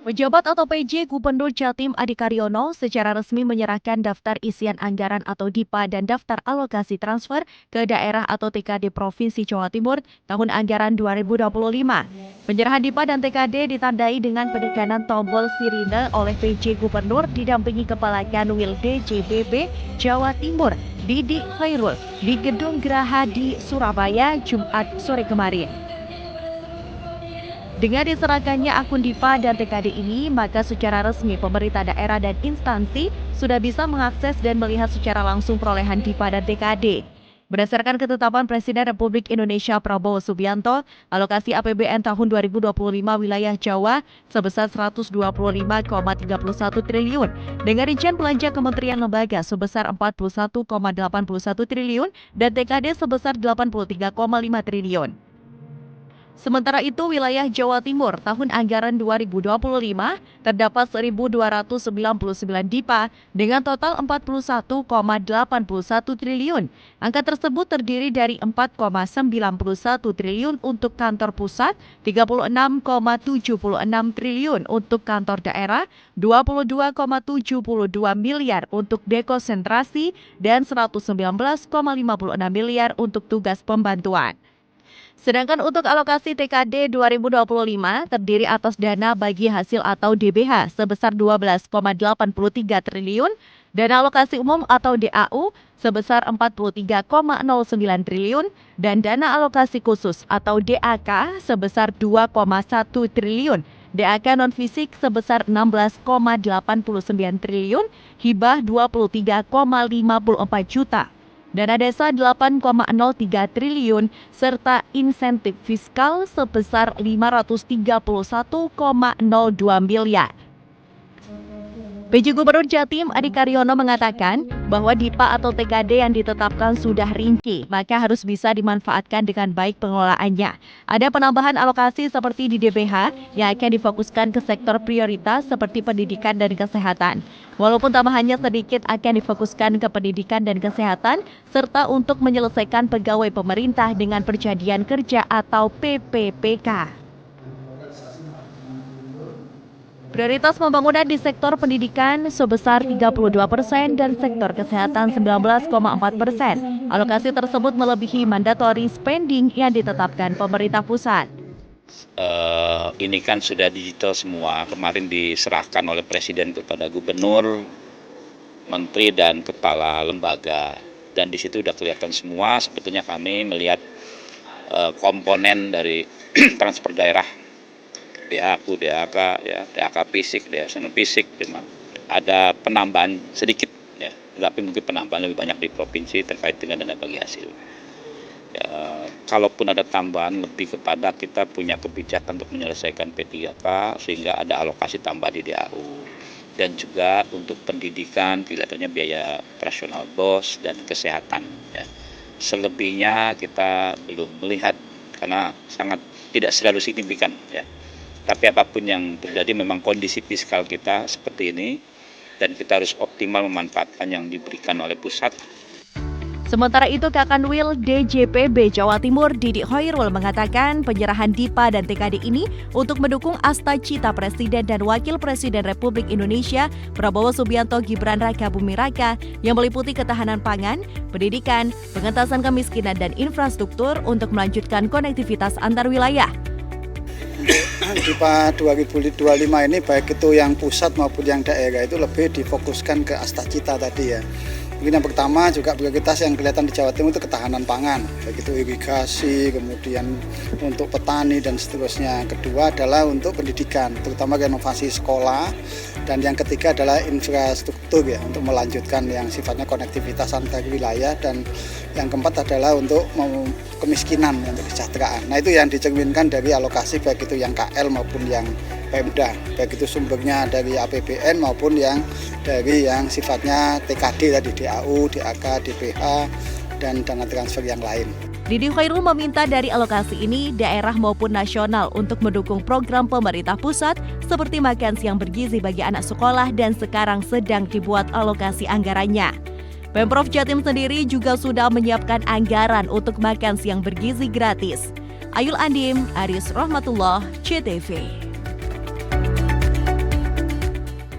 Pejabat atau PJ Gubernur Jatim Adi Karyono secara resmi menyerahkan daftar isian anggaran atau DIPA dan daftar alokasi transfer ke daerah atau TKD Provinsi Jawa Timur tahun anggaran 2025. Penyerahan DIPA dan TKD ditandai dengan penekanan tombol sirine oleh PJ Gubernur didampingi Kepala Kanwil DJBB Jawa Timur, Didi Khairul, di Gedung Geraha di Surabaya, Jumat sore kemarin. Dengan diserahkannya akun DIPA dan TKD ini, maka secara resmi pemerintah daerah dan instansi sudah bisa mengakses dan melihat secara langsung perolehan DIPA dan TKD. Berdasarkan ketetapan Presiden Republik Indonesia Prabowo Subianto, alokasi APBN tahun 2025 wilayah Jawa sebesar 125,31 triliun, dengan rincian belanja kementerian lembaga sebesar 41,81 triliun dan TKD sebesar 83,5 triliun. Sementara itu, wilayah Jawa Timur tahun anggaran 2025 terdapat 1.299 DIPA dengan total 41,81 triliun. Angka tersebut terdiri dari 4,91 triliun untuk kantor pusat, 36,76 triliun untuk kantor daerah, 22,72 miliar untuk dekonsentrasi, dan 119,56 miliar untuk tugas pembantuan. Sedangkan untuk alokasi TKD 2025 terdiri atas dana bagi hasil atau DBH sebesar 12,83 triliun, dana alokasi umum atau DAU sebesar 43,09 triliun, dan dana alokasi khusus atau DAK sebesar 2,1 triliun, DAK non-fisik sebesar 16,89 triliun, hibah 23,54 juta. Dana desa 8,03 triliun, serta insentif fiskal sebesar 531,02 miliar. PJ Gubernur Jatim Adi Karyono mengatakan bahwa DIPA atau TKD yang ditetapkan sudah rinci, maka harus bisa dimanfaatkan dengan baik pengelolaannya. Ada penambahan alokasi seperti di DBH yang akan difokuskan ke sektor prioritas seperti pendidikan dan kesehatan. Walaupun tambahannya sedikit akan difokuskan ke pendidikan dan kesehatan, serta untuk menyelesaikan pegawai pemerintah dengan perjanjian kerja atau PPPK. Prioritas pembangunan di sektor pendidikan sebesar 32% dan sektor kesehatan 19,4%. Alokasi tersebut melebihi mandatory spending yang ditetapkan pemerintah pusat. Ini kan sudah digital semua, kemarin diserahkan oleh Presiden kepada Gubernur, Menteri dan Kepala Lembaga, dan di situ sudah kelihatan semua. Sebetulnya kami melihat komponen dari transfer daerah, DAU, DAK, ya, DAK fisik, DAK non fisik, ada penambahan sedikit, ya, tapi mungkin penambahan lebih banyak di provinsi terkait dengan dana bagi hasil. Ya, kalaupun ada tambahan lebih kepada kita punya kebijakan untuk menyelesaikan P3K sehingga ada alokasi tambah di DAU, dan juga untuk pendidikan kelihatannya biaya operasional BOS dan kesehatan, ya. Selebihnya kita belum melihat karena sangat tidak selalu signifikan, ya. Tapi apapun yang terjadi memang kondisi fiskal kita seperti ini dan kita harus optimal memanfaatkan yang diberikan oleh pusat. Sementara itu, Kakanwil DJPB Jawa Timur Didi Khairul mengatakan penyerahan DIPA dan TKD ini untuk mendukung asta cita Presiden dan Wakil Presiden Republik Indonesia Prabowo Subianto Gibran Raka Buming Raka yang meliputi ketahanan pangan, pendidikan, pengentasan kemiskinan dan infrastruktur untuk melanjutkan konektivitas antar wilayah. DIPA 2025 ini baik itu yang pusat maupun yang daerah itu lebih difokuskan ke asta cita tadi, ya. Mungkin yang pertama juga prioritas yang kelihatan di Jawa Timur itu ketahanan pangan, baik itu irigasi, kemudian untuk petani dan seterusnya. Kedua adalah untuk pendidikan, terutama renovasi sekolah, dan yang ketiga adalah infrastruktur, ya, untuk melanjutkan yang sifatnya konektivitas antar wilayah, dan yang keempat adalah untuk kemiskinan, untuk kesejahteraan. Nah, itu yang dicerminkan dari alokasi baik itu yang KL maupun yang Pemda, baik itu sumbernya dari APBN maupun yang dari yang sifatnya TKD tadi, DAU, DAK, DBH, dan dana transfer yang lain. Didi Khairul meminta dari alokasi ini daerah maupun nasional untuk mendukung program pemerintah pusat seperti makan siang bergizi bagi anak sekolah dan sekarang sedang dibuat alokasi anggarannya. Pemprov Jatim sendiri juga sudah menyiapkan anggaran untuk makan siang bergizi gratis. Ayul Andim, Aris Rahmatullah, CTV.